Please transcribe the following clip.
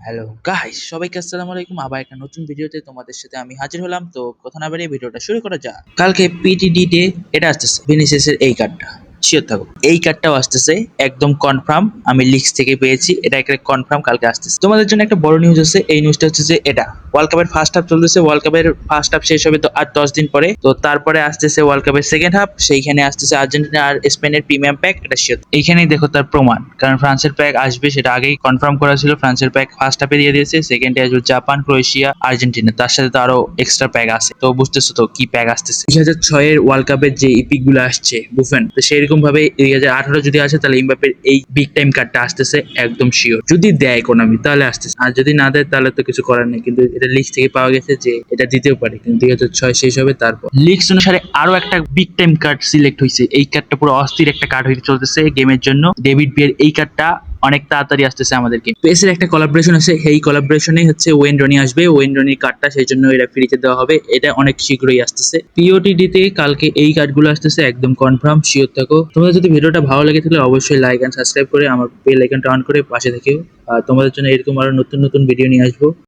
Hello guys, সবাইকে আসসালামু আলাইকুম। আবার একটা নতুন ভিডিওতে তোমাদের সাথে আমি হাজির হলাম। তো কথা না বাড়িয়ে ভিডিওটা শুরু করা যাক। কালকে পিটিডি ডে, এটা আসতেছে ভিনিসিয়াসের এই কার্ডটা, শিওর থাকো এই কার্ডটাও আসতেছে, একদম কনফার্ম। আমি লিক্স থেকে পেয়েছি, এটা একটা কনফার্ম কালকে আসতেছে। তোমাদের জন্য একটা বড় নিউজ আছে। এই নিউজটা হচ্ছে যে এটা ওয়ার্ল্ড কাপের ফার্স্ট হাফ চলতেছে, ওয়ার্ল্ড কাপের ফার্স্ট হাফ শেষ হবে তো আর 10 দিন পরে। তো তারপরে আসতেছে ওয়ার্ল্ড কাপের সেকেন্ড হাফ, সেইখানে আসতেছে আর্জেন্টিনা আর স্পেনের প্রিমিয়াম প্যাক, এটা শিওর। এইখানেই দেখো তার প্রমাণ, কারণ ফ্রান্সের প্যাক আসবে সেটা আগেই কনফার্ম করা ছিল। ফ্রান্সের প্যাক ফার্স্ট হাফে দিয়ে দিয়েছে, সেকেন্ডে আসবে জাপান, ক্রোয়েশিয়া, আর্জেন্টিনা, তার সাথে তো আরো এক্সট্রা প্যাক আছে। তো বুঝতেছো তো কি প্যাক আসতেছে। 2006-এর ওয়ার্ল্ড কাপের যে ইপিক গুলো আসছে বুফেন, তো সেরকম ভাবে 2018 যদি আসে তাহলে এমবাপ্পের এই বিগ টাইম কার্ডটা আসতেছে একদম শিওর। যদি দেয় কোনামি তাহলে আসতেছে, আর যদি না দেয় তাহলে তো কিছু করার নেই। কিন্তু এটা লিস্ট থেকে পাওয়া গেছে যে এটা দিতেও পারে, কিন্তু 2006 শেষ হবে তারপর। লিস্ট অনুসারে আরো একটা বিগ টাইম কার্ড সিলেক্ট হয়েছে। এই কার্ডটা পুরো অস্থির একটা কার্ড হইতে চলতেছে গেমের জন্য। ডেভিড বিয়ের এই কার্ডটা অনেক তাড়াতাড়ি আসতেছে আমাদেরকে। পেসের একটা কোলাবোরেশন আছে, এই কোলাবোরেশনে হচ্ছে ওয়েন রনি আসবে। ওয়েন রনির কার্ডটা সেই জন্য এটা ফ্রিতে দেওয়া হবে, এটা অনেক শীঘ্রই আসতেছে। পিওটিডি তে কালকে এই কার্ডগুলো আসতেছে, একদম কনফার্ম, শিওর থাকো। তোমাদের যদি ভিডিওটা ভালো লাগে তাহলে অবশ্যই লাইক এন্ড সাবস্ক্রাইব করে আমার বেল আইকনটা অন করে পাশে থেকেও। আর তোমাদের জন্য এরকম আরো নতুন নতুন ভিডিও নিয়ে আসবো।